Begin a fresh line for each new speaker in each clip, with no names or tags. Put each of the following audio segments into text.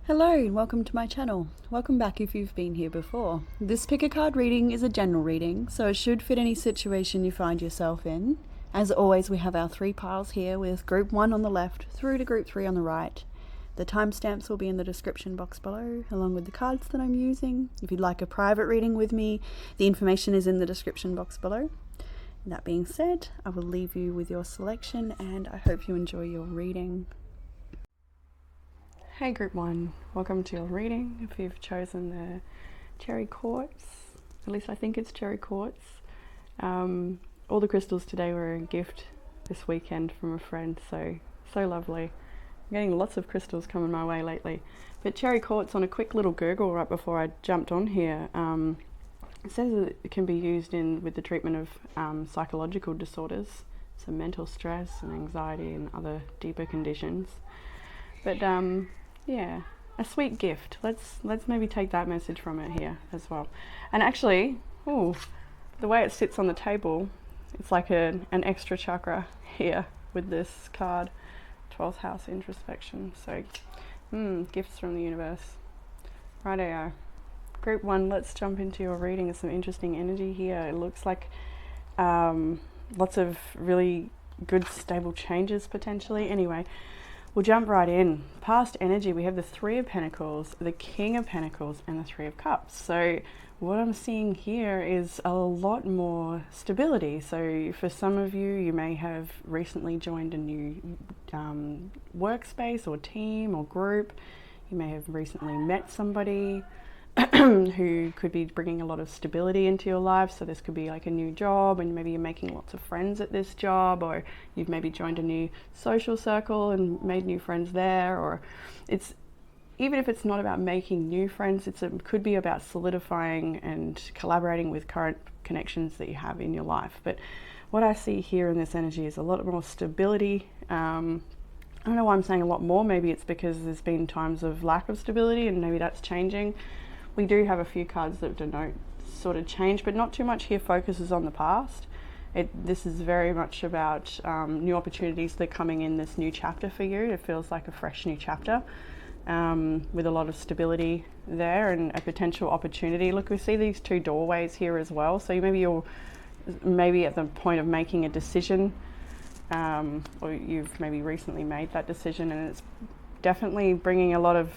Hello and welcome to my channel. Welcome back if you've been here before. This pick a card reading is a general reading, so it should fit any situation you find yourself in. As always, we have our three piles here with group 1 on the left through to group 3 on the right. The timestamps will be in the description box below, along with the cards that I'm using. If you'd like a private reading with me, the information is in the description box below. That being said, I will leave you with your selection and I hope you enjoy your reading. Hey group 1, welcome to your reading. If you've chosen the cherry quartz, at least I think it's cherry quartz. All the crystals today were a gift this weekend from a friend, so lovely. I'm getting lots of crystals coming my way lately. But cherry quartz, on a quick little Google right before I jumped on here, it says that it can be used with the treatment of psychological disorders, so mental stress and anxiety and other deeper conditions. But yeah, a sweet gift. Let's maybe take that message from it here as well. And actually, the way it sits on the table, it's like an extra chakra here with this card, 12th house introspection. So, gifts from the universe. Righto. Group 1, let's jump into your reading. There's some interesting energy here. It looks like lots of really good stable changes potentially. Anyway, we'll jump right in. Past energy, we have the Three of Pentacles, the King of Pentacles, and the Three of Cups. So what I'm seeing here is a lot more stability. So for some of you, you may have recently joined a new workspace or team or group. You may have recently met somebody who could be bringing a lot of stability into your life. So this could be like a new job and maybe you're making lots of friends at this job, or you've maybe joined a new social circle and made new friends there. Or it's, even if it's not about making new friends, it could be about solidifying and collaborating with current connections that you have in your life. But what I see here in this energy is a lot more stability. I don't know why I'm saying a lot more. Maybe it's because there's been times of lack of stability and maybe that's changing. We do have a few cards that denote sort of change, but not too much here focuses on the past. This is very much about new opportunities that are coming in this new chapter for you. It feels like a fresh new chapter with a lot of stability there and a potential opportunity. Look, we see these two doorways here as well. So you're maybe at the point of making a decision, or you've maybe recently made that decision, and it's definitely bringing a lot of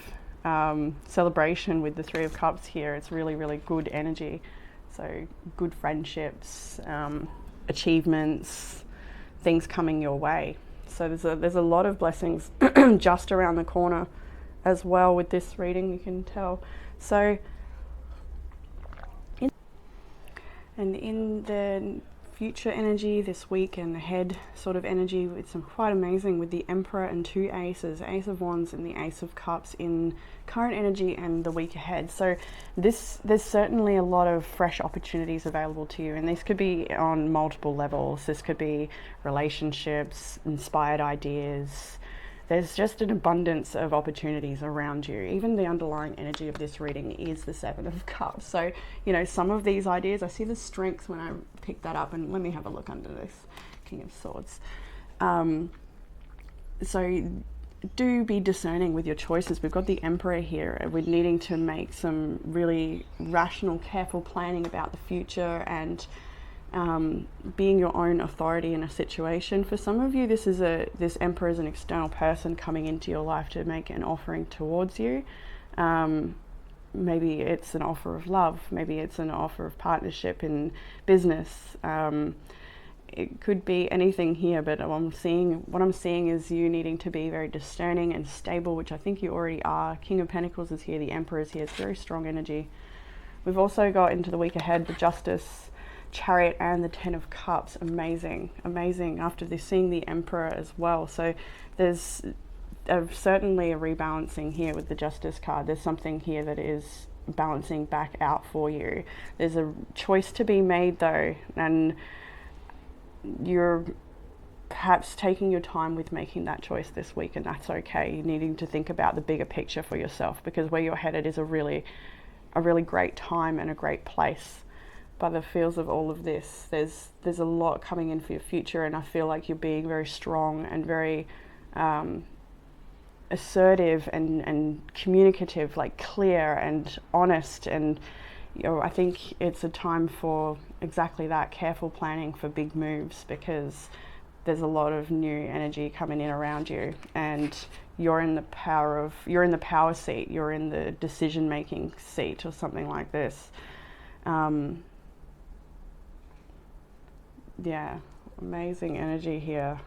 celebration with the Three of Cups here. It's really, really good energy. So good friendships, achievements, things coming your way. So there's a lot of blessings just around the corner as well with this reading, you can tell. So in the future energy this week and ahead sort of energy, it's quite amazing with the Emperor and two aces, Ace of Wands and the Ace of Cups in current energy and the week ahead. So there's certainly a lot of fresh opportunities available to you, and this could be on multiple levels. This could be relationships, inspired ideas. There's just an abundance of opportunities around you. Even the underlying energy of this reading is the Seven of Cups. So, you know, some of these ideas, I see the strength when I pick that up, and let me have a look under this King of Swords. So do be discerning with your choices. We've got the Emperor here. We're needing to make some really rational, careful planning about the future and being your own authority in a situation. For some of you, this Emperor is an external person coming into your life to make an offering towards you. Maybe it's an offer of love. Maybe it's an offer of partnership in business. It could be anything here, but what I'm seeing is you needing to be very discerning and stable, which I think you already are. King of Pentacles is here. The Emperor is here. It's very strong energy. We've also got into the week ahead the Justice, Chariot, and the Ten of Cups. Amazing after this, seeing the Emperor as well. So there's certainly a rebalancing here with the Justice card. There's something here that is balancing back out for you. There's a choice to be made though, and you're perhaps taking your time with making that choice this week, and that's okay. You're needing to think about the bigger picture for yourself, because where you're headed is a really great time and a great place. By the feels of all of this, there's a lot coming in for your future, and I feel like you're being very strong and very assertive and communicative, like clear and honest. And I think it's a time for exactly that, careful planning for big moves, because there's a lot of new energy coming in around you, and you're in the power seat, you're in the decision making seat or something like this. Yeah, amazing energy here.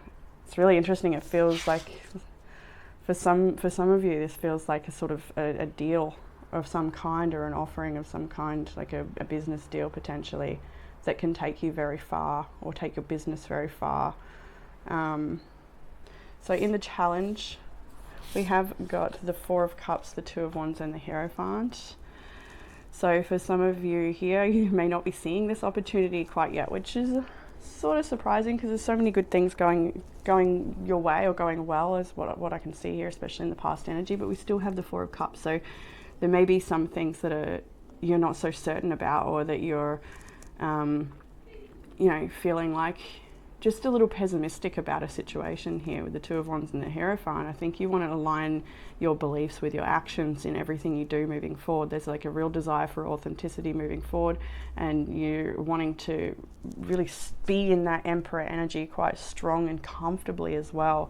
It's really interesting. It feels like for some of you, this feels like a sort of a deal of some kind, or an offering of some kind, like a business deal potentially, that can take you very far, or take your business very far. So in the challenge, we have got the Four of Cups, the Two of Wands, and the Hierophant. So for some of you here, you may not be seeing this opportunity quite yet, which is sort of surprising, because there's so many good things going your way, or going well, is what I can see here, especially in the past energy. But we still have the Four of Cups, so there may be some things that you're not so certain about, or that you're feeling like just a little pessimistic about a situation here with the Two of Wands and the Hierophant. I think you want to align your beliefs with your actions in everything you do moving forward. There's like a real desire for authenticity moving forward, and you're wanting to really be in that Emperor energy quite strong and comfortably as well.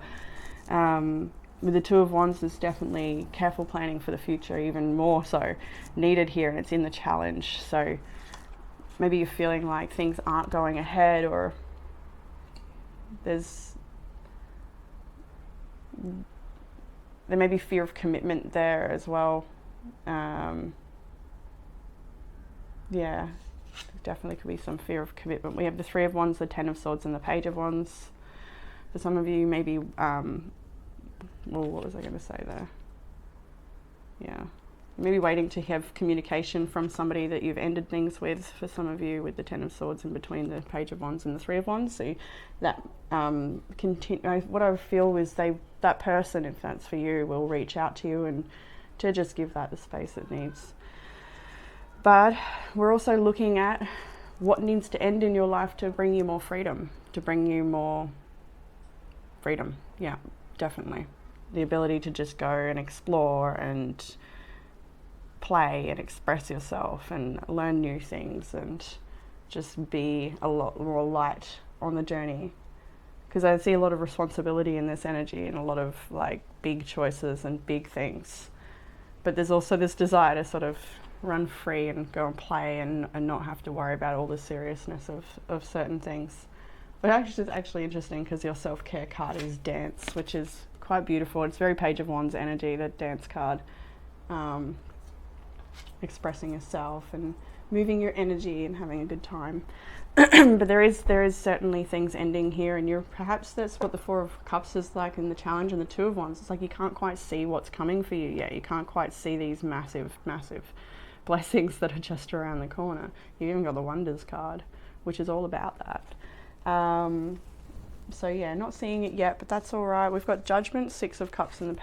With the Two of Wands, there's definitely careful planning for the future, even more so needed here, and it's in the challenge. So maybe you're feeling like things aren't going ahead, or there may be fear of commitment there as well. Yeah, definitely could be some fear of commitment. We have the Three of Wands, the Ten of Swords, and the Page of Wands. For some of you, maybe, what was I going to say there? Yeah. Maybe waiting to have communication from somebody that you've ended things with, for some of you, with the Ten of Swords in between the Page of Wands and the Three of Wands. So that what I feel is that person, if that's for you, will reach out to you, and to just give that the space it needs. But we're also looking at what needs to end in your life to bring you more freedom, Yeah, definitely. The ability to just go and explore and play and express yourself and learn new things, and just be a lot more light on the journey. Because I see a lot of responsibility in this energy, and a lot of like big choices and big things. But there's also this desire to sort of run free and go and play, and not have to worry about all the seriousness of certain things. But it's actually interesting, because your self-care card is Dance, which is quite beautiful. It's very Page of Wands energy, that Dance card. Expressing yourself and moving your energy and having a good time. But there is certainly things ending here, and perhaps that's what the Four of Cups is like in the challenge, and the Two of Wands. It's like you can't quite see what's coming for you yet. You can't quite see these massive blessings that are just around the corner. You've even got the Wonders card, which is all about that. So yeah, not seeing it yet, but that's all right. We've got Judgment, Six of Cups, and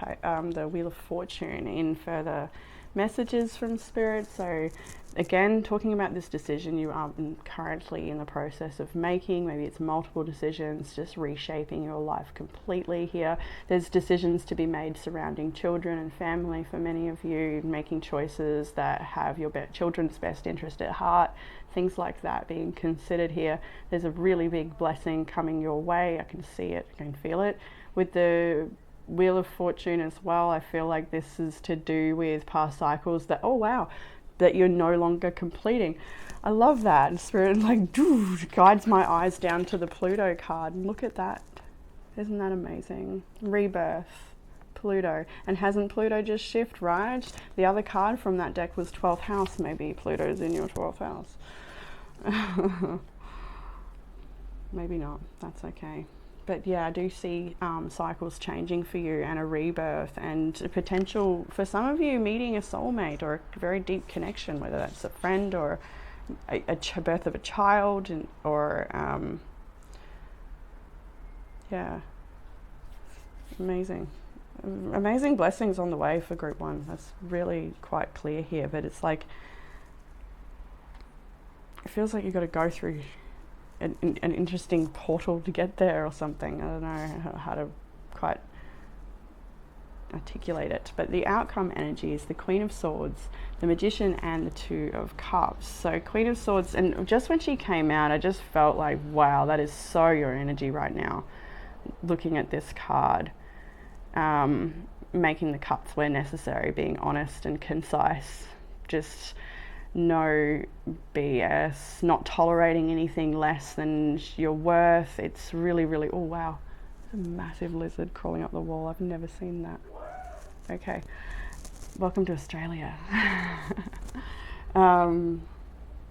the Wheel of Fortune in further messages from Spirit. So again, talking about this decision you are currently in the process of making. Maybe it's multiple decisions, just reshaping your life completely here. There's decisions to be made surrounding children and family for many of you, making choices that have your children's best interest at heart, things like that being considered here. There's a really big blessing coming your way. I can see it, I can feel it. With the Wheel of Fortune as well, I feel like this is to do with past cycles that you're no longer completing. I love that. Spirit like guides my eyes down to the Pluto card, and look at that. Isn't that amazing? Rebirth, Pluto. And hasn't Pluto just shifted, right? The other card from that deck was 12th house. Maybe Pluto's in your 12th house. Maybe not, that's okay. But yeah, I do see cycles changing for you, and a rebirth, and a potential for some of you meeting a soulmate, or a very deep connection, whether that's a friend or a birth of a child, or yeah, amazing blessings on the way for group one. That's really quite clear here, but it's like, it feels like you've got to go through an interesting portal to get there or something. I don't know how to quite articulate it, but the outcome energy is the Queen of Swords, the Magician, and the Two of Cups. So Queen of Swords, and just when she came out, I just felt like, wow, that is so your energy right now. Looking at this card, making the cuts where necessary, being honest and concise, just no BS, not tolerating anything less than your worth. It's really, really, oh wow, a massive lizard crawling up the wall. I've never seen that. Okay, welcome to Australia.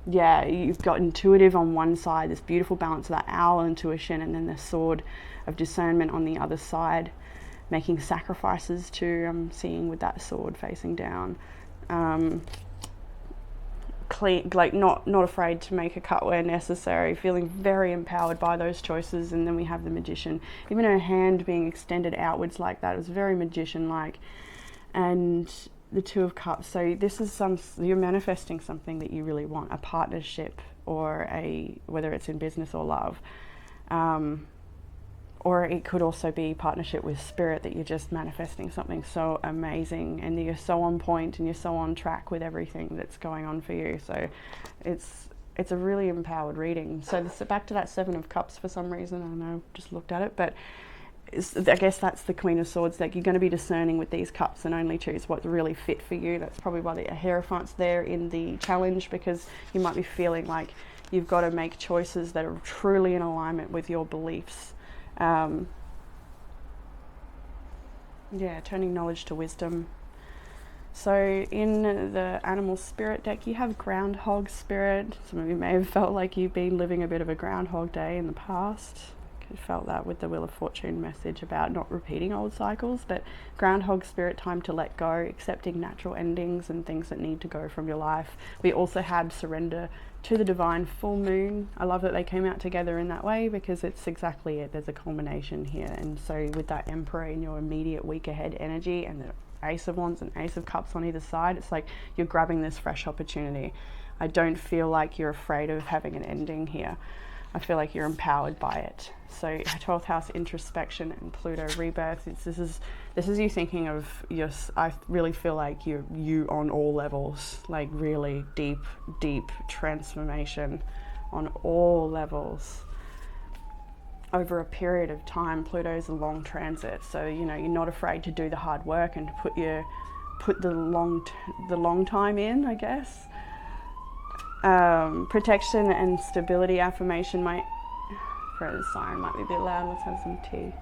Yeah, you've got intuitive on one side, this beautiful balance of that owl intuition, and then the sword of discernment on the other side, making sacrifices too. I'm seeing with that sword facing down. Clean, like not afraid to make a cut where necessary, feeling very empowered by those choices. And then we have the Magician, even her hand being extended outwards like that, it was very magician-like. And the Two of Cups, so this is you're manifesting something that you really want, a partnership, or whether it's in business or love, or it could also be partnership with spirit, that you're just manifesting something so amazing and you're so on point and you're so on track with everything that's going on for you. So it's a really empowered reading. So back to that Seven of Cups for some reason, I don't know, just looked at it, but I guess that's the Queen of Swords, like you're going to be discerning with these cups and only choose what's really fit for you. That's probably why the Hierophant's there in the challenge, because you might be feeling like you've got to make choices that are truly in alignment with your beliefs. Yeah, turning knowledge to wisdom. So in the animal spirit deck, you have groundhog spirit. Some of you may have felt like you've been living a bit of a groundhog day in the past. I felt that with the Wheel of Fortune message about not repeating old cycles, but groundhog spirit, time to let go, accepting natural endings and things that need to go from your life. We also had surrender to the divine full moon. I love that they came out together in that way, because it's exactly it. There's a culmination here. And so with that Emperor in your immediate week ahead energy and the Ace of Wands and Ace of Cups on either side, it's like you're grabbing this fresh opportunity. I don't feel like you're afraid of having an ending here. I feel like you're empowered by it. So 12th house introspection and Pluto rebirth. This is you thinking of I really feel like you on all levels, like really deep transformation on all levels over a period of time. Pluto's a long transit, so you're not afraid to do the hard work and to put the long time in, I guess. Protection and stability affirmation. My friend's siren might be a bit loud. Let's have some tea.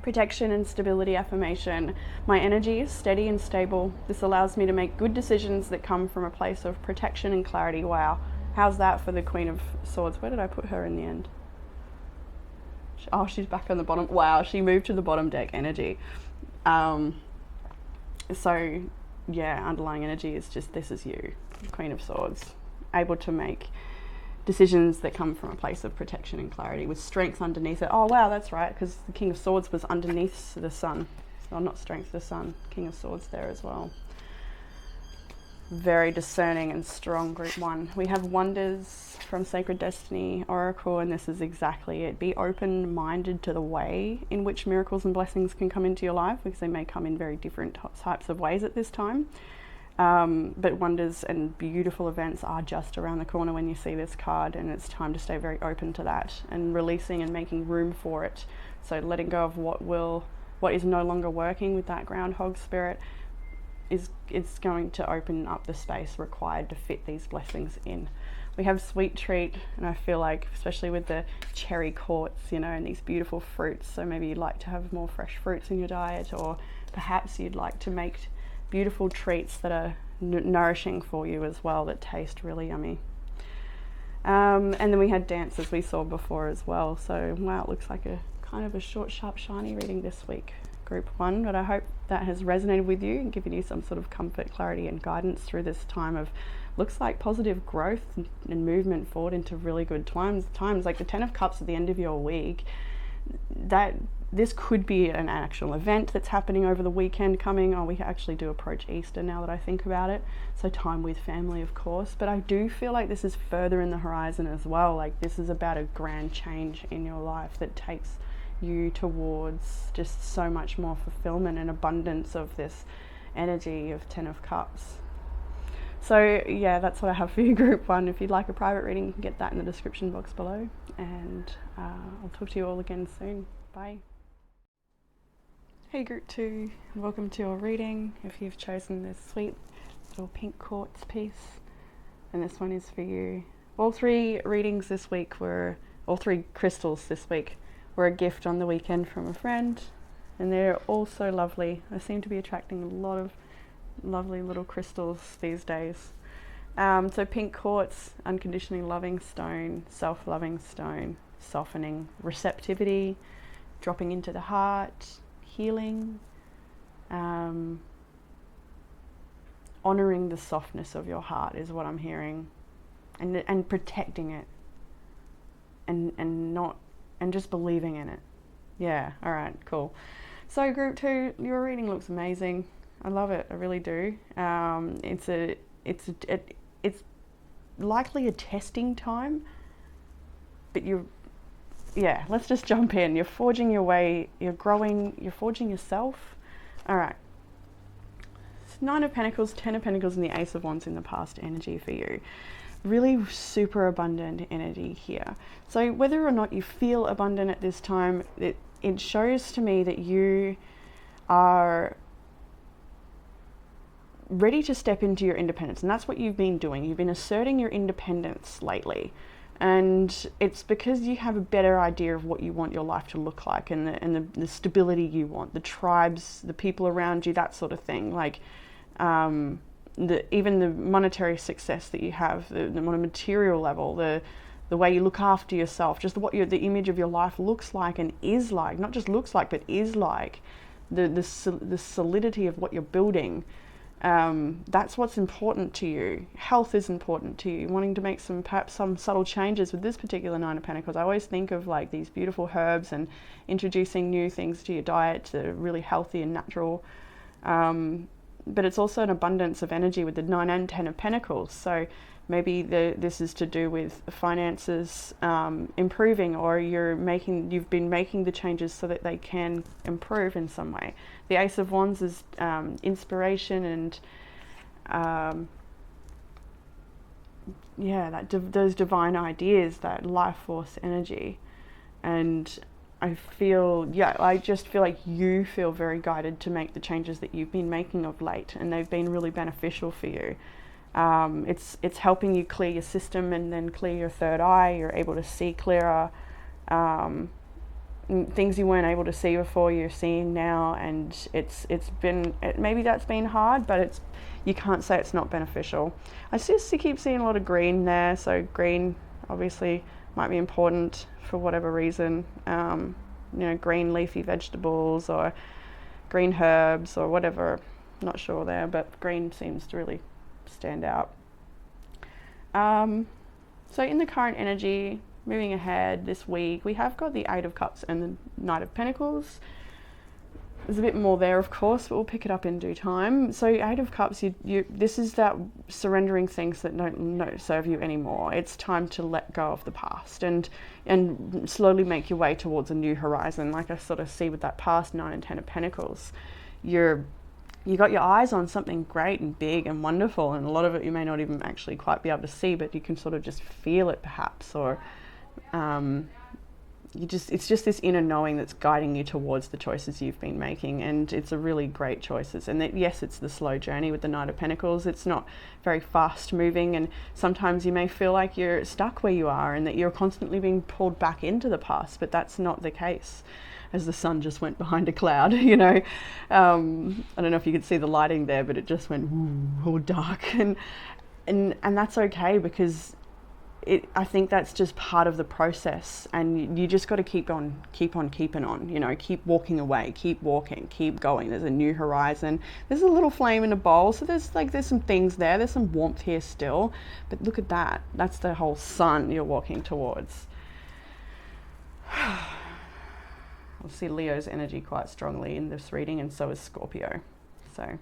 Protection and stability affirmation. My energy is steady and stable. This allows me to make good decisions that come from a place of protection and clarity. Wow. How's that for the Queen of Swords? Where did I put her in the end? Oh, she's back on the bottom. Wow, she moved to the bottom deck energy. So yeah, underlying energy is just, this is you, Queen of Swords, able to make decisions that come from a place of protection and clarity with strength underneath it. Oh wow, that's right, because the King of Swords was underneath the sun. Well, not strength, the sun. King of Swords there as well. Very discerning and strong, group one. We have Wonders from Sacred Destiny Oracle, and this is exactly it. Be open-minded to the way in which miracles and blessings can come into your life, because they may come in very different types of ways at this time. But wonders and beautiful events are just around the corner when you see this card, and it's time to stay very open to that and releasing and making room for it. So letting go of what is no longer working with that groundhog spirit is going to open up the space required to fit these blessings in. We have Sweet Treat, and I feel like, especially with the cherry quartz, and these beautiful fruits, so maybe you'd like to have more fresh fruits in your diet, or perhaps you'd like to make beautiful treats that are nourishing for you as well, that taste really yummy. And then we had Dance, as we saw before as well. So wow, it looks like a kind of a short, sharp, shiny reading this week, group one, but I hope that has resonated with you and given you some sort of comfort, clarity and guidance through this time of, looks like, positive growth and movement forward into really good times like the 10 of Cups at the end of your week. That this could be an actual event that's happening over the weekend coming. Oh, we actually do approach Easter now that I think about it, so time with family, of course, but I do feel like this is further in the horizon as well. Like this is about a grand change in your life that takes you towards just so much more fulfillment and abundance of this energy of 10 of Cups. So yeah, that's what I have for you, Group 1. If you'd like a private reading, you can get that in the description box below. And I'll talk to you all again soon. Bye. Hey Group 2, welcome to your reading. If you've chosen this sweet little pink quartz piece, and this one is for you. All three readings this week were, all three crystals this week were a gift on the weekend from a friend, and they're all so lovely. I seem to be attracting a lot of lovely little crystals these days. So pink quartz, unconditionally loving stone, self-loving stone, softening, receptivity, dropping into the heart, healing, honoring the softness of your heart is what I'm hearing, and protecting it, and just believing in it. Yeah, all right, cool. So Group 2, your reading looks amazing. I love it, I really do. It's likely a testing time, but let's just jump in. You're forging your way, you're growing, you're forging yourself. All right. Nine of Pentacles, 10 of Pentacles, and the Ace of Wands in the past energy for you. Really super abundant energy here. So whether or not you feel abundant at this time, it shows to me that you are ready to step into your independence. And that's what you've been doing. You've been asserting your independence lately. And it's because you have a better idea of what you want your life to look like, and the stability you want, the tribes, the people around you, that sort of thing. Like even the monetary success that you have, the on a material level, the way you look after yourself, just what the image of your life looks like and is like, not just looks like, but is like, the solidity of what you're building. That's what's important to you. Health is important to you. Wanting to make perhaps some subtle changes with this particular Nine of Pentacles. I always think of like these beautiful herbs and introducing new things to your diet that are really healthy and natural. But it's also an abundance of energy with the 9 and 10 of Pentacles. So maybe this is to do with finances improving, or you've been making the changes so that they can improve in some way. The Ace of Wands is inspiration and those divine ideas, that life force energy. And I just feel like you feel very guided to make the changes that you've been making of late, and they've been really beneficial for you. It's helping you clear your system and then clear your third eye. You're able to see clearer. Things you weren't able to see before, you're seeing now, and maybe that's been hard, but you can't say it's not beneficial. I just keep seeing a lot of green there, so green obviously might be important for whatever reason. Green leafy vegetables or green herbs or whatever. Not sure there, but green seems to really stand out. So in the current energy, moving ahead this week, we have got the 8 of Cups and the Knight of Pentacles. There's a bit more there, of course, but we'll pick it up in due time. So 8 of Cups, this is that surrendering things that don't serve you anymore. It's time to let go of the past and slowly make your way towards a new horizon. Like I sort of see with that past 9 and 10 of Pentacles, you got your eyes on something great and big and wonderful, and a lot of it you may not even actually quite be able to see, but you can sort of just feel it perhaps, or it's just this inner knowing that's guiding you towards the choices you've been making, and it's a really great choices. And yes, it's the slow journey with the Knight of Pentacles. It's not very fast moving, and sometimes you may feel like you're stuck where you are and that you're constantly being pulled back into the past, but that's not the case. As the sun just went behind a cloud, I don't know if you could see the lighting there, but it just went all dark, and that's okay, because I think that's just part of the process, and you just got to keep on keeping on, keep walking away, keep walking, keep going. There's a new horizon. There's a little flame in a bowl, so there's some things there. There's some warmth here still, but look at that. That's the whole sun you're walking towards. I'll see Leo's energy quite strongly in this reading, and so is Scorpio. So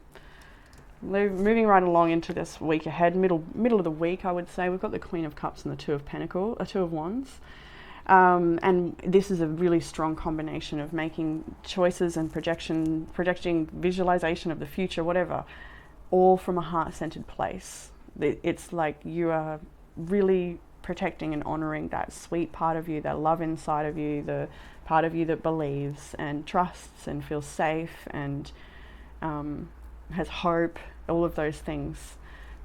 moving right along into this week ahead, middle of the week, I would say, we've got the Queen of Cups and the Two of Wands. And this is a really strong combination of making choices and projecting visualization of the future, whatever, all from a heart-centered place. It's like you are really protecting and honoring that sweet part of you, that love inside of you, the part of you that believes and trusts and feels safe and has hope, all of those things.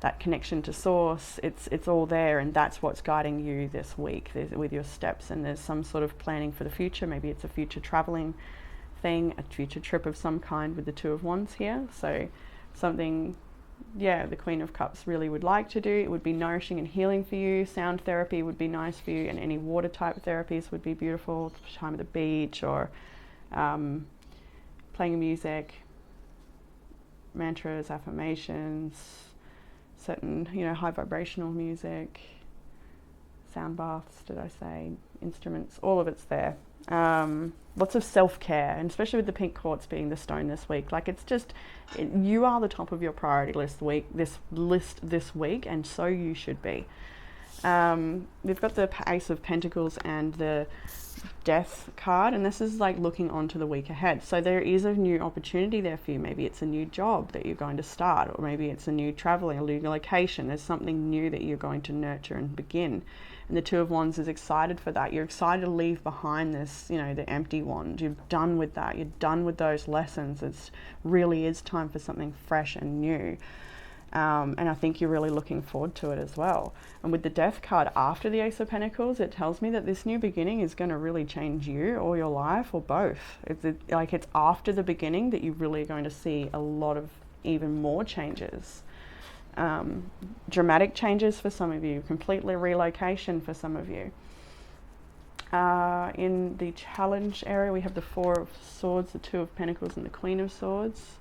That connection to source, it's all there, and that's what's guiding you this week with your steps. And there's some sort of planning for the future. Maybe it's a future traveling thing, a future trip of some kind with the Two of Wands here. So something, yeah, the Queen of Cups really would like to do. It would be nourishing and healing for you. Sound therapy would be nice for you, and any water type therapies would be beautiful. Time at the beach, or playing music, mantras, affirmations, certain, high vibrational music, sound baths, did I say, instruments, all of it's there. Lots of self-care, and especially with the pink quartz being the stone this week, like it's just, you are the top of your priority list this week, and so you should be. We've got the Ace of Pentacles and the Death card, and this is like looking on to the week ahead. So there is a new opportunity there for you. Maybe it's a new job that you're going to start, or maybe it's a new traveling, a new location. There's something new that you're going to nurture and begin. And the Two of Wands is excited for that. You're excited to leave behind this, the empty wand. You're done with that. You're done with those lessons. It really is time for something fresh and new. And I think you're really looking forward to it as well. And with the Death card after the Ace of Pentacles, it tells me that this new beginning is going to really change you or your life, or both. It's after the beginning that you're really going to see a lot of even more changes. Dramatic changes for some of you, completely relocation for some of you. In the challenge area, we have the Four of Swords, the Two of Pentacles, and the Queen of Swords.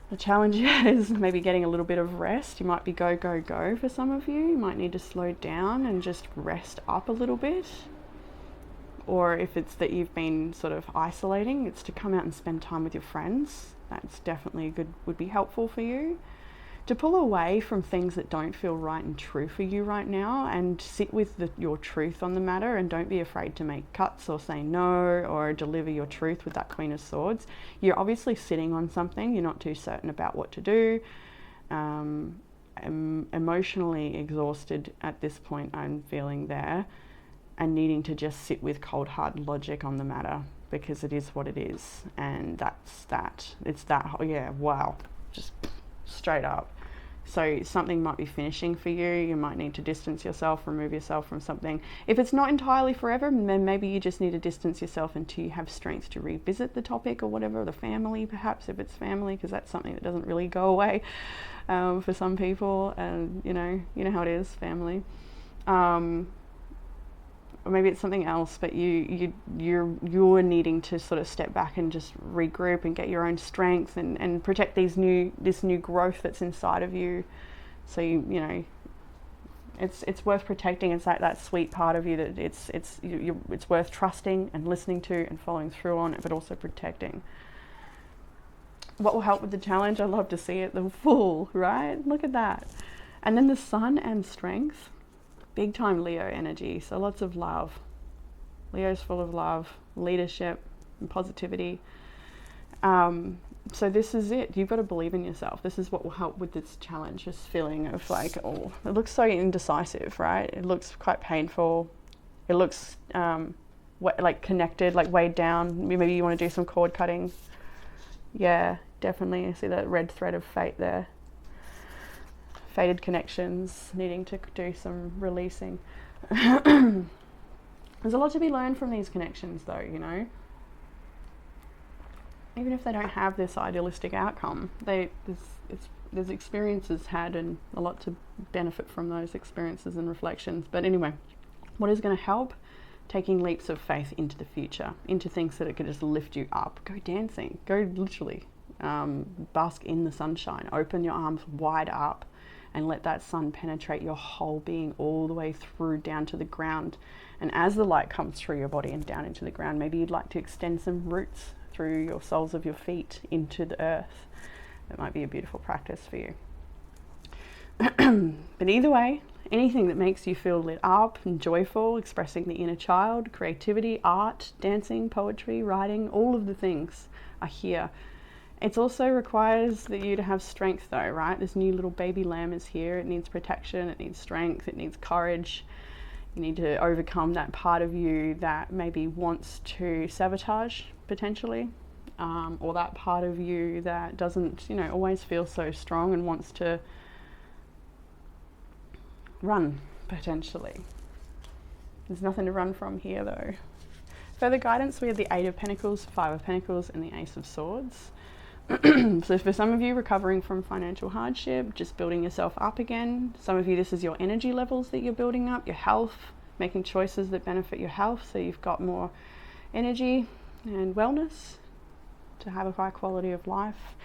The challenge is maybe getting a little bit of rest. You might be go, go, go for some of you. You might need to slow down and just rest up a little bit. Or if it's that you've been sort of isolating, it's to come out and spend time with your friends. That's definitely would be helpful for you. To pull away from things that don't feel right and true for you right now, and sit with your truth on the matter, and don't be afraid to make cuts or say no or deliver your truth with that Queen of Swords. You're obviously sitting on something. You're not too certain about what to do. Emotionally exhausted at this point, I'm feeling there, and needing to just sit with cold hard logic on the matter, because it is what it is, and that's that. It's that, yeah, wow, just straight up. So something might be finishing for you. You might need to distance yourself, remove yourself from something. If it's not entirely forever, then maybe you just need to distance yourself until you have strength to revisit the topic or whatever, the family perhaps, if it's family, because that's something that doesn't really go away for some people. And you know how it is, family. Or maybe it's something else, but you're needing to sort of step back and just regroup and get your own strength and protect this new growth that's inside of you. So it's worth protecting. It's like that sweet part of you that it's worth trusting and listening to and following through on, but also protecting. What will help with the challenge? I love to see it, the Fool, right? Look at that. And then the Sun and Strength. Big time Leo energy, so lots of love. Leo's full of love, leadership, and positivity. So this is it. You've got to believe in yourself. This is what will help with this challenge. This feeling of like, oh, it looks so indecisive, right? It looks quite painful. It looks like connected, like weighed down. Maybe you want to do some cord cutting. Yeah, definitely. I see that red thread of fate there. Fated connections, needing to do some releasing. There's a lot to be learned from these connections though, even if they don't have this idealistic outcome, there's experiences had, and a lot to benefit from those experiences and reflections. But anyway, what is going to help? Taking leaps of faith into the future, into things that it could just lift you up. Go dancing, go literally bask in the sunshine, open your arms wide up, and let that sun penetrate your whole being all the way through down to the ground. And as the light comes through your body and down into the ground, maybe you'd like to extend some roots through your soles of your feet into the earth. That might be a beautiful practice for you. But either way, anything that makes you feel lit up and joyful, expressing the inner child, creativity, art, dancing, poetry, writing, all of the things are here. It also requires that you to have strength though, right? This new little baby lamb is here. It needs protection, it needs strength, it needs courage. You need to overcome that part of you that maybe wants to sabotage potentially, or that part of you that doesn't, you know, always feel so strong and wants to run potentially. There's nothing to run from here though. Further guidance, we have the 8 of Pentacles, 5 of Pentacles, and the Ace of Swords. So for some of you, recovering from financial hardship, just building yourself up again. Some of you, this is your energy levels that you're building up, your health, making choices that benefit your health, so you've got more energy and wellness to have a high quality of life.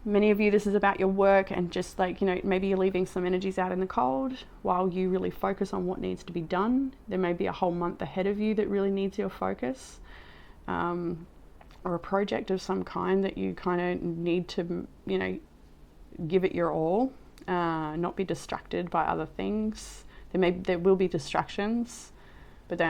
Many of you, this is about your work and just like, you know, maybe you're leaving some energies out in the cold while you really focus on what needs to be done. There may be a whole month ahead of you that really needs your focus. Or a project of some kind that you kind of need to, you know, give it your all, not be distracted by other things. There will be distractions, but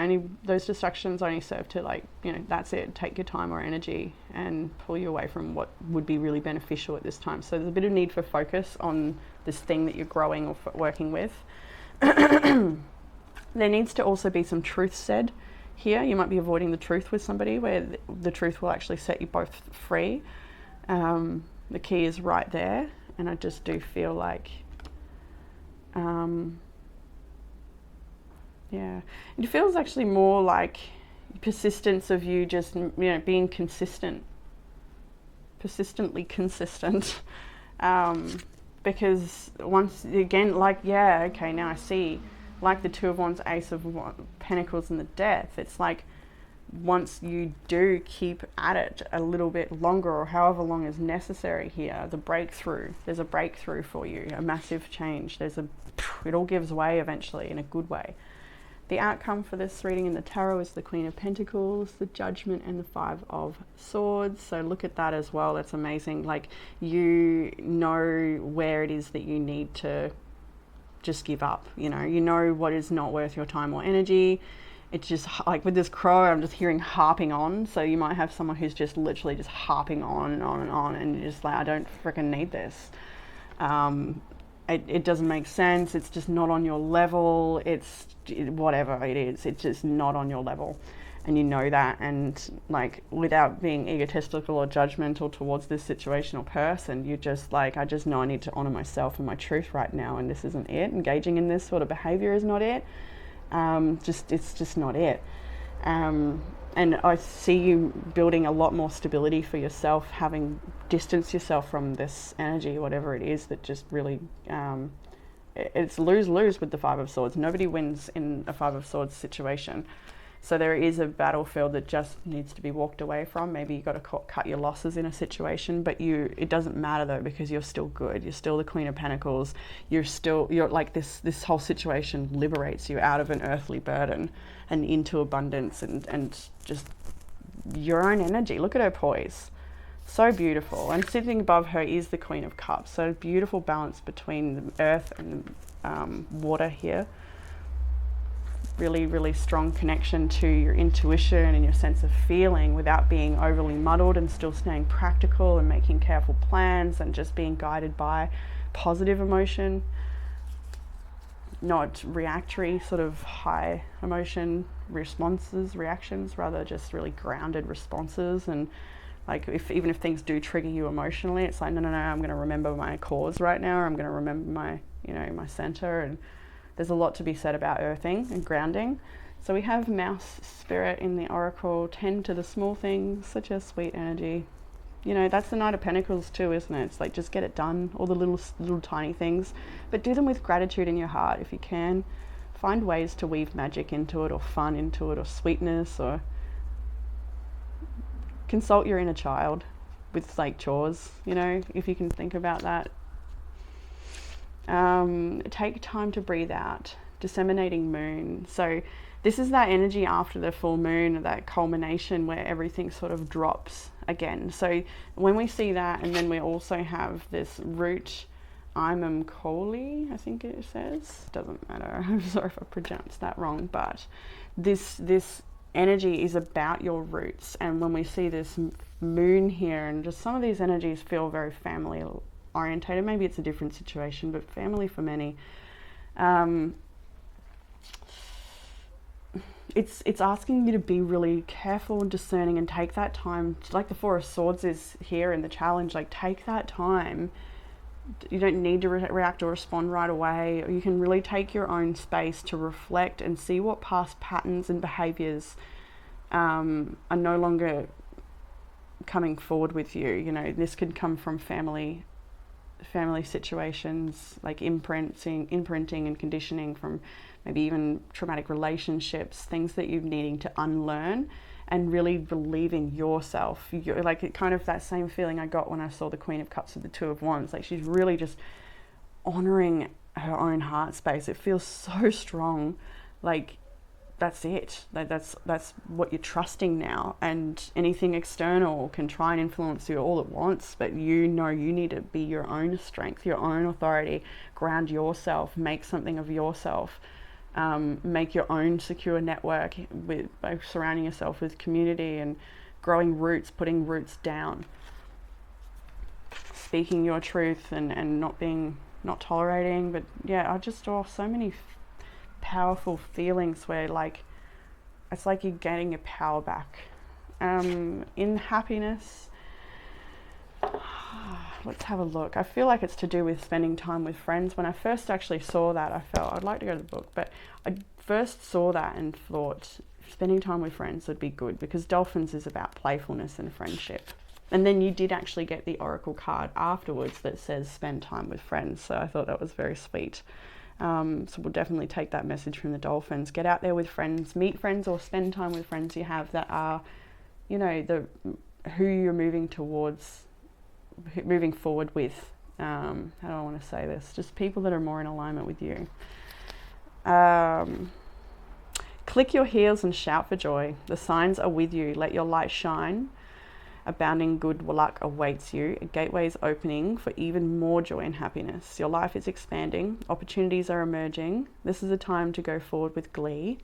those distractions only serve to, like, you know, that's it, take your time or energy and pull you away from what would be really beneficial at this time. So there's a bit of need for focus on this thing that you're growing or working with. There needs to also be some truth said. Here, you might be avoiding the truth with somebody where the truth will actually set you both free. The key is right there, and I just do feel like, yeah, it feels actually more like persistence of you just, you know, being consistent, persistently consistent, because once again, like, yeah, okay, now I see. Like the 2 of Wands, Ace of Pentacles, and the Death, it's like once you do keep at it a little bit longer or however long is necessary here, there's a breakthrough for you, a massive change. It all gives way eventually in a good way. The outcome for this reading in the tarot is the Queen of Pentacles, the Judgment, and the 5 of Swords. So look at that as well. That's amazing. Like, you know where it is that you need to just give up, you know what is not worth your time or energy. It's just like with this crow, I'm just hearing harping on. So you might have someone who's just literally just harping on and on and on, and you're just like, I don't freaking need this. It doesn't make sense. It's just not on your level. Whatever it is, it's just not on your level. And you know that, and like, without being egotistical or judgmental towards this situation or person, you just like, I just know I need to honor myself and my truth right now, and this isn't it. Engaging in this sort of behavior is not it. It's just not it. And I see you building a lot more stability for yourself, having distanced yourself from this energy, whatever it is that just really, it's lose-lose with the 5 of Swords. Nobody wins in a 5 of Swords situation. So there is a battlefield that just needs to be walked away from. Maybe you've got to cut your losses in a situation, but it doesn't matter though, because you're still good. You're still the Queen of Pentacles. You're like this whole situation liberates you out of an earthly burden and into abundance and just your own energy. Look at her poise. So beautiful. And sitting above her is the Queen of Cups. So beautiful balance between the earth and water here. Really, really strong connection to your intuition and your sense of feeling without being overly muddled, and still staying practical and making careful plans and just being guided by positive emotion, not reactory sort of high emotion reactions, rather just really grounded responses. And like, even if things do trigger you emotionally, it's like, no, I'm going to remember my cause right now, or I'm going to remember my, my center. And there's a lot to be said about earthing and grounding. So we have Mouse Spirit in the Oracle, tend to the small things, such as sweet energy. That's the Knight of Pentacles too, isn't it? It's like, just get it done, all the little tiny things, but do them with gratitude in your heart if you can. Find ways to weave magic into it, or fun into it, or sweetness, or consult your inner child with like chores, if you can think about that. Take time to breathe out. Disseminating moon. So this is that energy after the full moon, that culmination where everything sort of drops again. So when we see that, and then we also have this root Imam Kohli, I think it says. Doesn't matter. I'm sorry if I pronounced that wrong, but this energy is about your roots. And when we see this moon here, and just some of these energies feel very family orientated. Maybe it's a different situation, but family for many. It's asking you to be really careful and discerning and take that time, like the Four of Swords is here in the challenge, like take that time. You don't need to react or respond right away. You can really take your own space to reflect and see what past patterns and behaviors are no longer coming forward with you. You know, this could come from family situations, like imprinting and conditioning from maybe even traumatic relationships, things that you're needing to unlearn and really believe in yourself. You're like, it kind of that same feeling I got when I saw the Queen of Cups with the Two of Wands. Like she's really just honoring her own heart space. It feels so strong. Like that's it. That's what you're trusting now. And anything external can try and influence you all at once, but you know you need to be your own strength, your own authority, ground yourself, make something of yourself. Make your own secure network by surrounding yourself with community and growing roots, putting roots down, speaking your truth and not tolerating. But yeah, I just saw so many powerful feelings where like it's like you're getting your power back. In happiness, let's have a look. I feel like it's to do with spending time with friends. When I first actually saw that, I felt I'd like to go to the book, but I first saw that and thought spending time with friends would be good because dolphins is about playfulness and friendship. And then you did actually get the oracle card afterwards that says spend time with friends. So I thought that was very sweet. So we'll definitely take that message from the dolphins. Get out there with friends, meet friends or spend time with friends you have that are, you know, who you're moving forward with. How do I want to say this? Just people that are more in alignment with you. Click your heels and shout for joy. The signs are with you. Let your light shine. Abounding good luck awaits you. A gateway is opening for even more joy and happiness. Your life is expanding. Opportunities are emerging. This is a time to go forward with glee.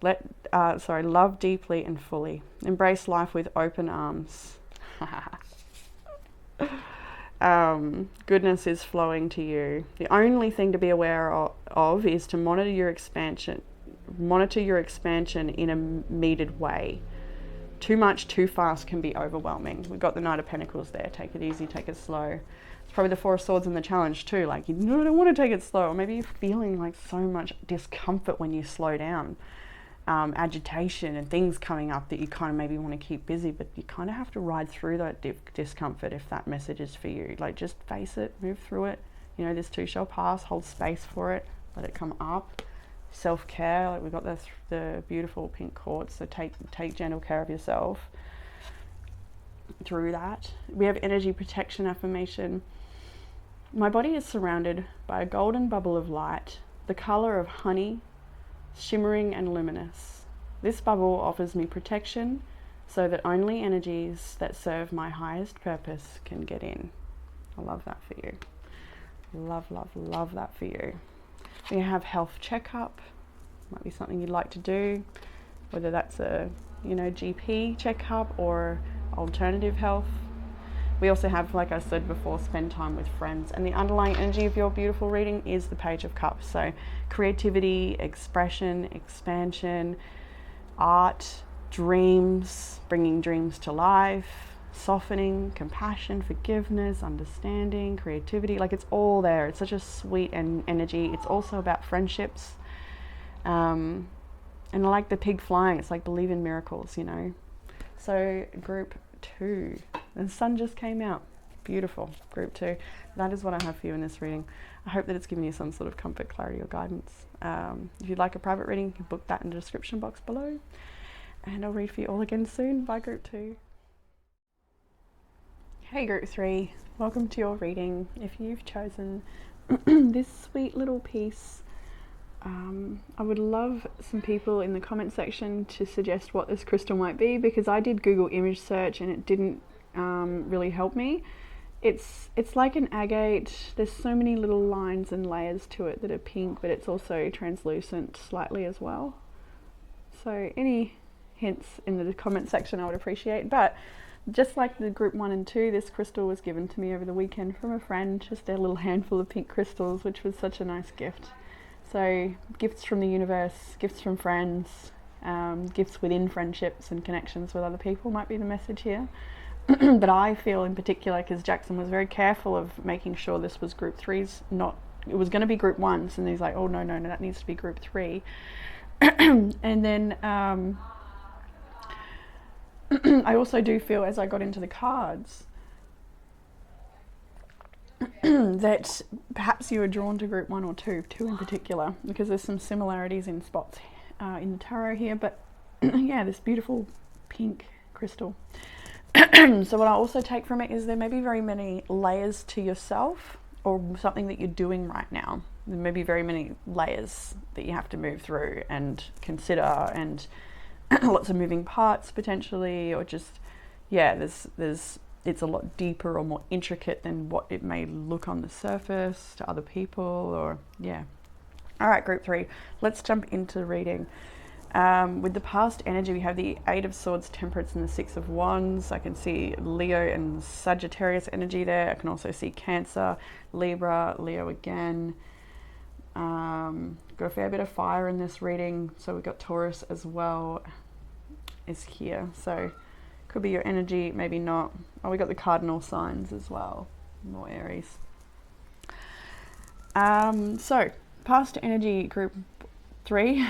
Love deeply and fully. Embrace life with open arms. Goodness is flowing to you. The only thing to be aware of is to monitor your expansion in a metered way. Too much, too fast can be overwhelming. We've got the Knight of Pentacles there. Take it easy, take it slow. It's probably the Four of Swords in the challenge too. Like, you don't want to take it slow. Or maybe you're feeling like so much discomfort when you slow down. Agitation and things coming up that you kind of maybe want to keep busy, but you kind of have to ride through that discomfort if that message is for you. Like, just face it, move through it. You know, this too shall pass. Hold space for it. Let it come up. Self-care, like we've got the beautiful pink quartz, so take gentle care of yourself through that. We have energy protection affirmation. My body is surrounded by a golden bubble of light, the color of honey, shimmering and luminous. This bubble offers me protection so that only energies that serve my highest purpose can get in. I love that for you. Love, love, love that for you. We have health checkup. Might be something you'd like to do, whether that's a GP checkup or alternative health. We also have, like I said before, spend time with friends. And the underlying energy of your beautiful reading is the Page of Cups. So creativity, expression, expansion, art, dreams, bringing dreams to life, softening, compassion, forgiveness, understanding, creativity. Like, it's all there. It's such a sweet energy. It's also about friendships. And I like the pig flying. It's like believe in miracles, you know. So group 2, the sun just came out. Beautiful. Group 2. That is what I have for you in this reading. I hope that it's given you some sort of comfort, clarity or guidance. If you'd like a private reading, you can book that in the description box below. And I'll read for you all again soon. Bye, group 2. Hey group 3, welcome to your reading. If you've chosen this sweet little piece, I would love some people in the comment section to suggest what this crystal might be, because I did Google image search and it didn't really help me. it's like an agate. There's so many little lines and layers to it that are pink, but it's also translucent slightly as well. So any hints in the comment section I would appreciate. But just like the group 1 and 2, this crystal was given to me over the weekend from a friend, just a little handful of pink crystals, which was such a nice gift. So gifts from the universe, gifts from friends, gifts within friendships and connections with other people might be the message here. But I feel in particular, because Jackson was very careful of making sure this was group 3's, not, it was going to be group 1's, and he's like, oh no, that needs to be group 3. And then I also do feel, as I got into the cards, that perhaps you were drawn to group 1 or 2 in particular, because there's some similarities in spots in the tarot here, but yeah, this beautiful pink crystal. So what I also take from it is there may be very many layers to yourself or something that you're doing right now. There may be very many layers that you have to move through and consider, and lots of moving parts potentially, or just, yeah, there's it's a lot deeper or more intricate than what it may look on the surface to other people, or yeah. All right, group 3, let's jump into reading. With the past energy, we have the 8 of Swords, Temperance, and the 6 of Wands. I can see Leo and Sagittarius energy there. I can also see Cancer, Libra, Leo again. Got a fair bit of fire in this reading. So we've got Taurus as well is here. So could be your energy, maybe not. Oh, we got the cardinal signs as well. More Aries. So past energy, group 3.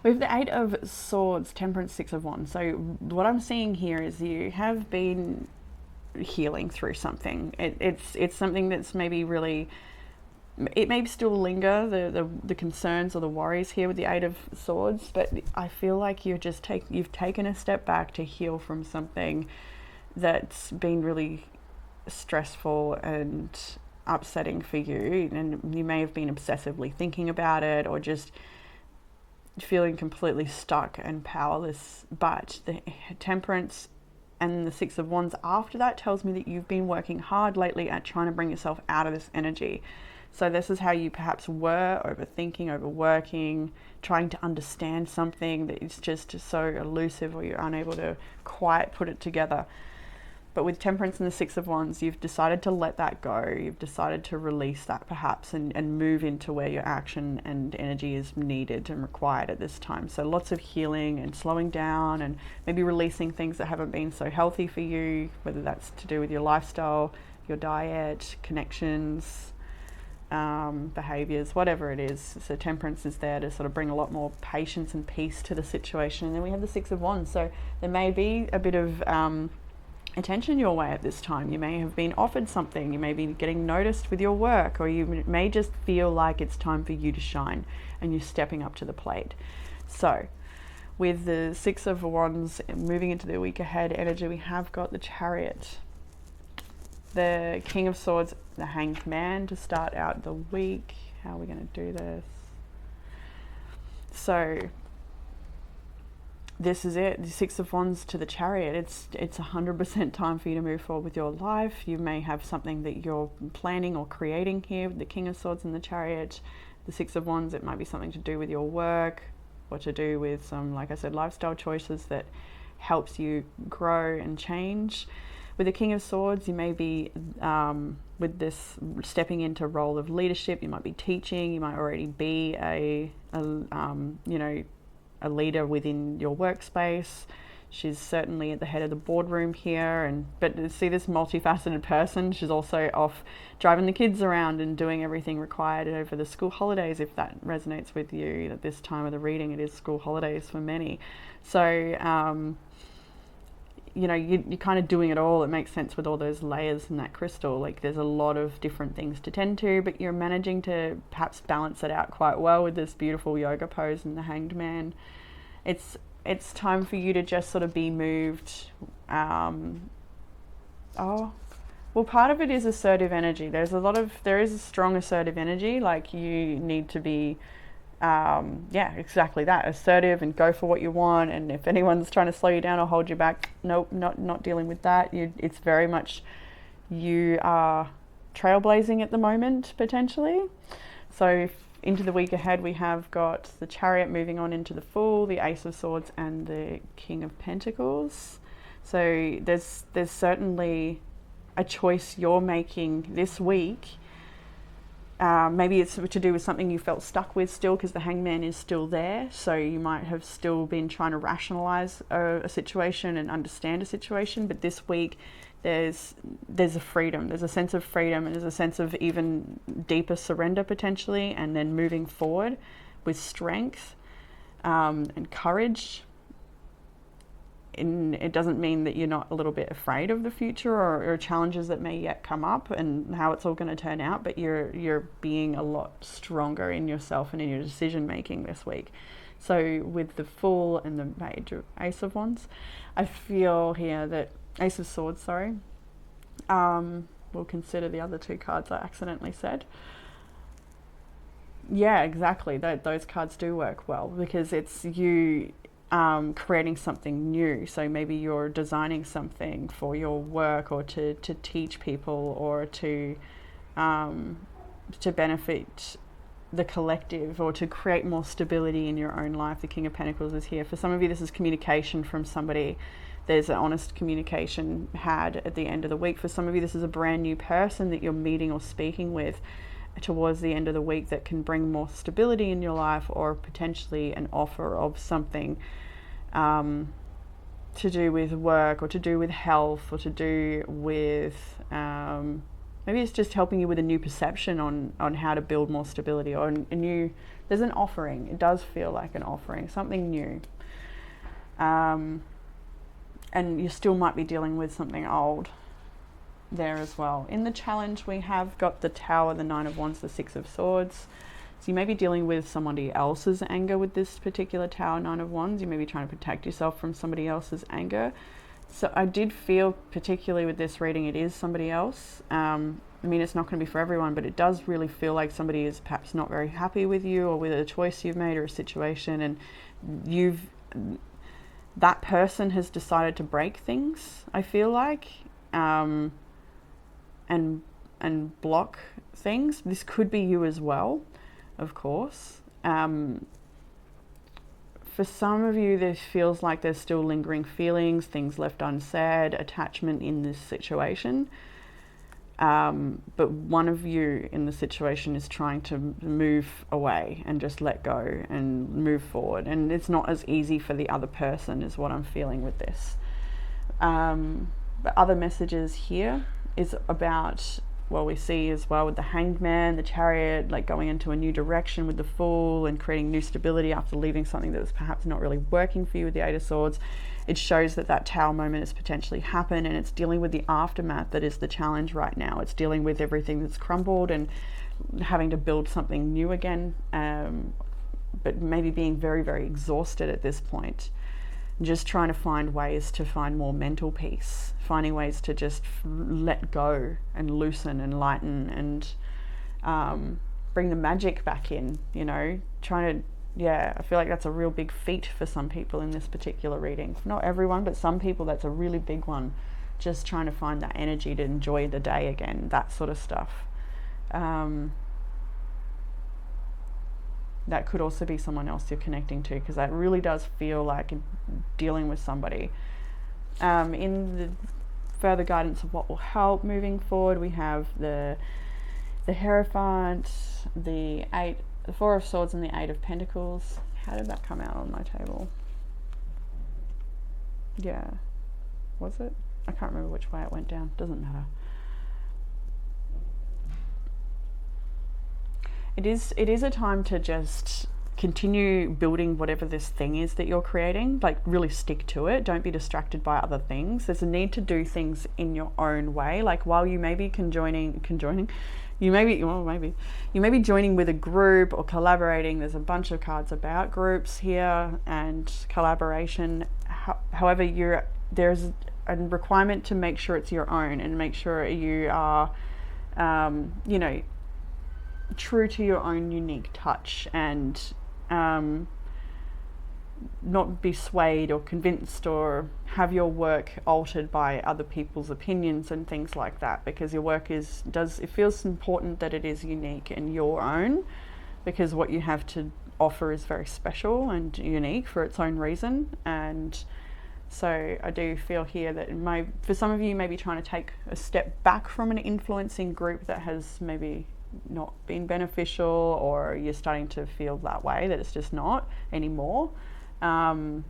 We have the 8 of Swords, Temperance, 6 of Wands. So what I'm seeing here is you have been healing through something. It's something that's maybe really, it may still linger, the concerns or the worries here with the 8 of Swords, but I feel like you've taken a step back to heal from something that's been really stressful and upsetting for you, and you may have been obsessively thinking about it or just feeling completely stuck and powerless. But the Temperance and the 6 of Wands after that tells me that you've been working hard lately at trying to bring yourself out of this energy. So this is how you perhaps were overthinking, overworking, trying to understand something that is just so elusive, or you're unable to quite put it together. But with Temperance and the 6 of Wands, you've decided to let that go. You've decided to release that perhaps and move into where your action and energy is needed and required at this time. So lots of healing and slowing down, and maybe releasing things that haven't been so healthy for you, whether that's to do with your lifestyle, your diet, connections, behaviors, whatever it is. So Temperance is there to sort of bring a lot more patience and peace to the situation. And then we have the 6 of Wands. So there may be a bit of attention your way at this time. You may have been offered something, you may be getting noticed with your work, or you may just feel like it's time for you to shine and you're stepping up to the plate. So with the 6 of Wands moving into the week ahead energy, we have got the Chariot, the King of Swords, the Hanged Man to start out the week. How are we going to do this? So this is it, the 6 of Wands to the Chariot. It's 100% time for you to move forward with your life. You may have something that you're planning or creating here with the King of Swords and the Chariot. The 6 of Wands, it might be something to do with your work, or to do with some, like I said, lifestyle choices that helps you grow and change. With the King of Swords, you may be with this stepping into a role of leadership. You might be teaching. You might already be a leader within your workspace. She's certainly at the head of the boardroom here, but to see this multifaceted person, she's also off driving the kids around and doing everything required over the school holidays, if that resonates with you. At this time of the reading, it is school holidays for many. So you're kind of doing it all. It makes sense with all those layers in that crystal. Like, there's a lot of different things to tend to, but you're managing to perhaps balance it out quite well with this beautiful yoga pose and the Hanged Man. It's time for you to just sort of be moved. Part of it is assertive energy. There is a strong assertive energy. Like, you need to be exactly that, assertive, and go for what you want. And if anyone's trying to slow you down or hold you back, nope, not dealing with that. It's very much you are trailblazing at the moment, potentially. So into the week ahead, we have got the Chariot moving on into the Fool, the Ace of Swords, and the King of Pentacles. So there's certainly a choice you're making this week. Maybe it's to do with something you felt stuck with still, because the Hangman is still there. So you might have still been trying to rationalize a situation and understand a situation. But this week, there's a freedom. There's a sense of freedom, and there's a sense of even deeper surrender potentially, and then moving forward with strength and courage. And it doesn't mean that you're not a little bit afraid of the future or challenges that may yet come up and how it's all going to turn out, but you're being a lot stronger in yourself and in your decision making this week. So with the Fool and the Major Ace of Wands, I feel here that Ace of Swords, sorry. We'll consider the other two cards I accidentally said. Yeah, exactly. Those cards do work well, because it's you creating something new. So maybe you're designing something for your work, or to teach people, or to benefit the collective, or to create more stability in your own life. The King of Pentacles is here. For some of you, this is communication from somebody. There's an honest communication had at the end of the week. For some of you, this is a brand new person that you're meeting or speaking with towards the end of the week that can bring more stability in your life, or potentially an offer of something to do with work, or to do with health, or to do with maybe it's just helping you with a new perception on how to build more stability, or a new, there's an offering. It does feel like an offering, something new. And you still might be dealing with something old there as well. In the challenge, we have got the Tower, the Nine of Wands, the Six of Swords. So you may be dealing with somebody else's anger with this particular Tower, Nine of Wands. You may be trying to protect yourself from somebody else's anger. So I did feel, particularly with this reading, it is somebody else. I mean, it's not going to be for everyone, but it does really feel like somebody is perhaps not very happy with you, or with a choice you've made, or a situation, and that person has decided to break things, I feel like, and block things. This could be you as well, of course. For some of you, this feels like there's still lingering feelings, things left unsaid, attachment in this situation. But one of you in the situation is trying to move away and just let go and move forward. And it's not as easy for the other person, is what I'm feeling with this. But other messages here is about, well, we see as well with the Hanged Man, the Chariot, like going into a new direction with the Fool and creating new stability after leaving something that was perhaps not really working for you with the Eight of Swords. It shows that Tower moment has potentially happened, and it's dealing with the aftermath that is the challenge right now. It's dealing with everything that's crumbled and having to build something new again, but maybe being very, very exhausted at this point. Just trying to find ways to find more mental peace, finding ways to just let go and loosen and lighten and bring the magic back in, trying to, I feel like that's a real big feat for some people in this particular reading. Not everyone, but some people, that's a really big one. Just trying to find that energy to enjoy the day again, that sort of stuff. That could also be someone else you're connecting to, because that really does feel like dealing with somebody. In the further guidance of what will help moving forward, we have the Hierophant, the Four of Swords, and the Eight of Pentacles. How did that come out on my table? Yeah, was it? I can't remember which way it went down. Doesn't matter. It is a time to just continue building whatever this thing is that you're creating. Like, really stick to it. Don't be distracted by other things. There's a need to do things in your own way. Like, while you may be you may be joining with a group or collaborating. There's a bunch of cards about groups here and collaboration. However, there's a requirement to make sure it's your own, and make sure you are, true to your own unique touch, and not be swayed or convinced or have your work altered by other people's opinions and things like that, because your work it feels important that it is unique and your own, because what you have to offer is very special and unique for its own reason. And so I do feel here that for some of you, maybe trying to take a step back from an influencing group that has maybe not been beneficial, or you're starting to feel that way, that it's just not anymore. And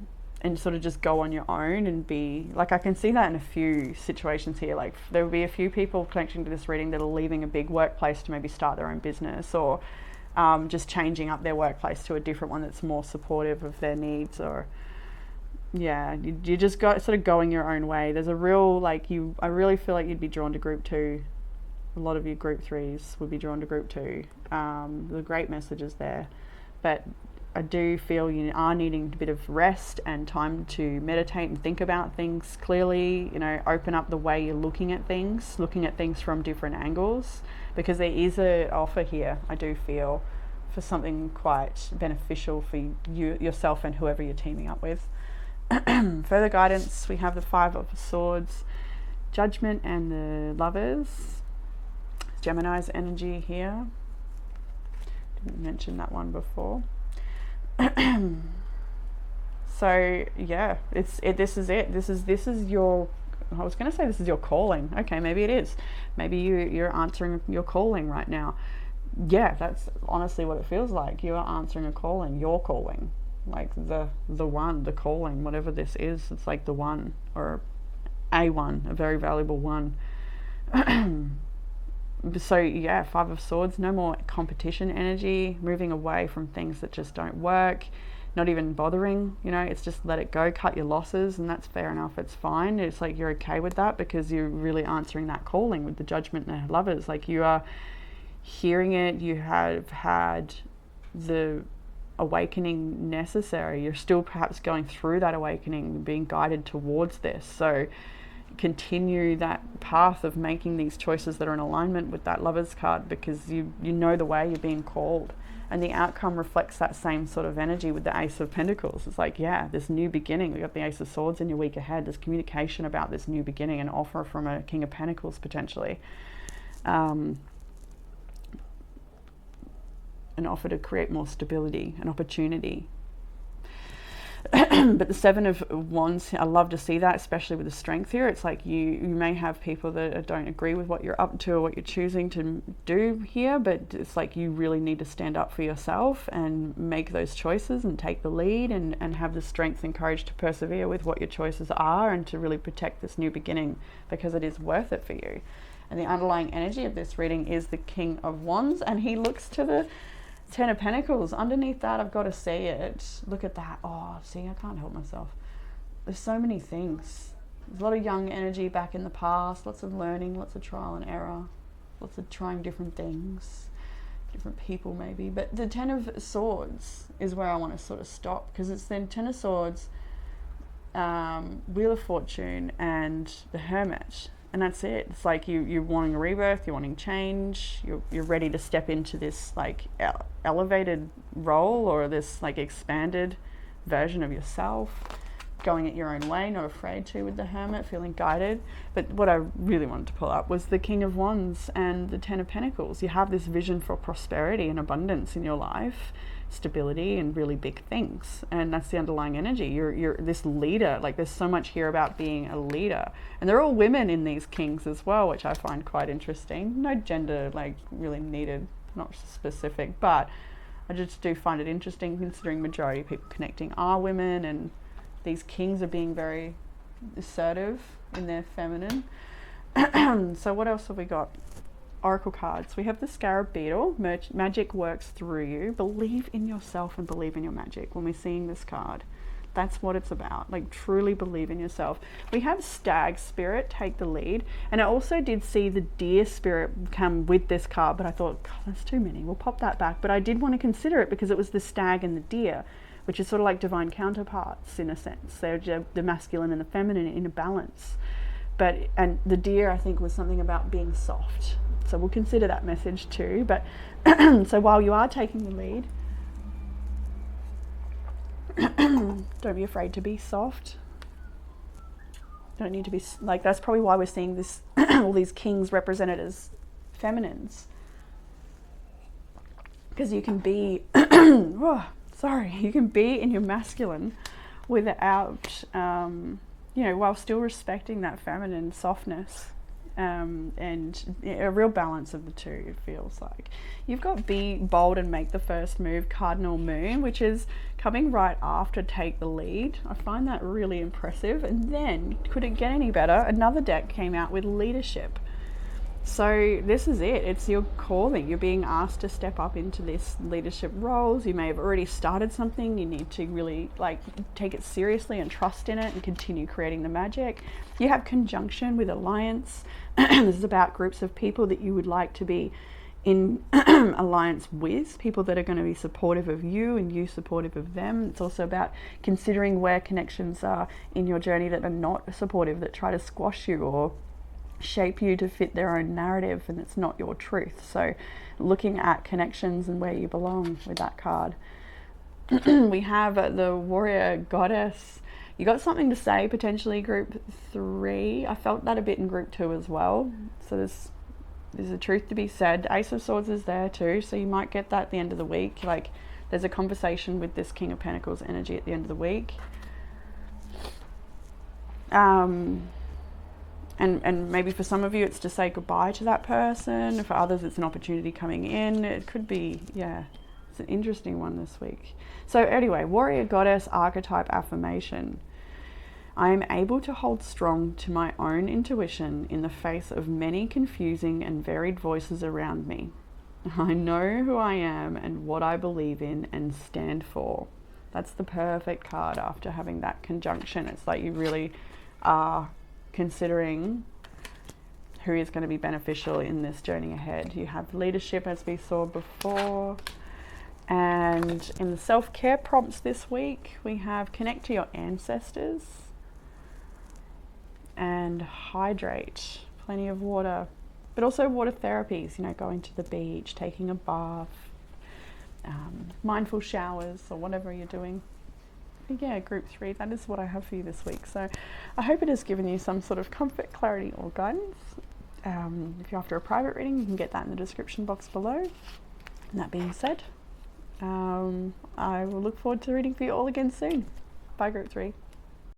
sort of just go on your own and be like, I can see that in a few situations here. Like there will be a few people connecting to this reading that are leaving a big workplace to maybe start their own business, or just changing up their workplace to a different one that's more supportive of their needs. Or you just got sort of going your own way. There's a real I really feel like you'd be drawn to group 2. A lot of you group 3s would be drawn to group 2. The great messages there, but I do feel you are needing a bit of rest and time to meditate and think about things clearly, open up the way you're looking at things from different angles, because there is an offer here, I do feel, for something quite beneficial for you, yourself and whoever you're teaming up with. Further guidance, we have the 5 of Swords, Judgment, and the Lovers. Gemini's energy here. Didn't mention that one before. So yeah, this is it. This is your, I was going to say this is your calling. Okay, maybe it is. Maybe you're answering your calling right now. Yeah, that's honestly what it feels like. You are answering a calling, your calling, like the one, the calling, whatever this is. It's like the one, or a one, a very valuable one. So yeah, 5 of Swords, no more competition energy, moving away from things that just don't work, not even bothering, it's just let it go, cut your losses, and that's fair enough, it's fine. It's like you're okay with that because you're really answering that calling with the Judgment and the Lovers. Like you are hearing it, you have had the awakening necessary, you're still perhaps going through that awakening, being guided towards this. So continue that path of making these choices that are in alignment with that Lovers card, because you know the way, you're being called, and the outcome reflects that same sort of energy with the Ace of Pentacles. It's like, yeah, this new beginning. We got the Ace of Swords in your week ahead. There's communication about this new beginning, an offer from a King of Pentacles potentially, an offer to create more stability, an opportunity. But the 7 of Wands, I love to see that, especially with the Strength here. It's like you may have people that don't agree with what you're up to or what you're choosing to do here, but it's like you really need to stand up for yourself and make those choices and take the lead, and have the strength and courage to persevere with what your choices are, and to really protect this new beginning, because it is worth it for you. And the underlying energy of this reading is the King of Wands, and he looks to the 10 of Pentacles. Underneath that, I've got to see it. Look at that. Oh, see, I can't help myself. There's so many things. There's a lot of young energy back in the past, lots of learning, lots of trial and error, lots of trying different things, different people maybe. But the 10 of Swords is where I want to sort of stop, because it's the 10 of Swords, Wheel of Fortune, and the Hermit. And that's it. It's like you're wanting a rebirth, you're wanting change, you're ready to step into this like elevated role, or this like expanded version of yourself, going it your own way, not afraid to, with the Hermit, feeling guided. But what I really wanted to pull up was the King of Wands and the 10 of Pentacles. You have this vision for prosperity and abundance in your life, stability, and really big things, and that's the underlying energy. You're this leader. Like there's so much here about being a leader, and they're all women in these kings as well, which I find quite interesting. No gender like really needed, not specific, but I just do find it interesting, considering majority of people connecting are women, and these kings are being very assertive in their feminine. So what else have we got? Oracle cards. We have the Scarab Beetle. Magic works through you. Believe in yourself and believe in your magic. When we're seeing this card, that's what it's about. Like truly believe in yourself. We have Stag Spirit take the lead, and I also did see the Deer Spirit come with this card, but I thought, God, that's too many. We'll pop that back. But I did want to consider it because it was the Stag and the Deer, which is sort of like divine counterparts in a sense. They're the masculine and the feminine in a balance. And the Deer, I think, was something about being soft. So we'll consider that message too. But so while you are taking the lead, Don't be afraid to be soft. Don't need to be like, that's probably why we're seeing this all these kings represented as feminines, because you can be you can be in your masculine without while still respecting that feminine softness, and a real balance of the two. It feels like you've got be bold and make the first move, cardinal moon, which is coming right after take the lead. I find that really impressive. And then, could it get any better? Another deck came out with leadership. So this is it. It's your calling. You're being asked to step up into this leadership roles. You may have already started something. You need to really take it seriously and trust in it and continue creating the magic. You have conjunction with alliance. This is about groups of people that you would like to be in alliance with, people that are going to be supportive of you and you supportive of them. It's also about considering where connections are in your journey that are not supportive, that try to squash you or shape you to fit their own narrative, and it's not your truth. So looking at connections and where you belong with that card. We have the warrior goddess. You got something to say, potentially group 3. I felt that a bit in group 2 as well. So there's a truth to be said. Ace of Swords is there too, so you might get that at the end of the week. Like, there's a conversation with this King of Pentacles energy at the end of the week. And maybe for some of you it's to say goodbye to that person. For others it's an opportunity coming in. It could be, it's an interesting one this week. So anyway, warrior goddess archetype affirmation. I am able to hold strong to my own intuition in the face of many confusing and varied voices around me. I know who I am and what I believe in and stand for. That's the perfect card after having that conjunction. It's like you really are considering who is going to be beneficial in this journey ahead. You have leadership, as we saw before. And in the self-care prompts this week, we have connect to your ancestors and hydrate, plenty of water, but also water therapies, going to the beach, taking a bath, mindful showers, or whatever you're doing. Yeah, group 3, that is what I have for you this week. So I hope it has given you some sort of comfort, clarity, or guidance. If you're after a private reading, you can get that in the description box below. And that being said, I will look forward to reading for you all again soon. Bye, group 3.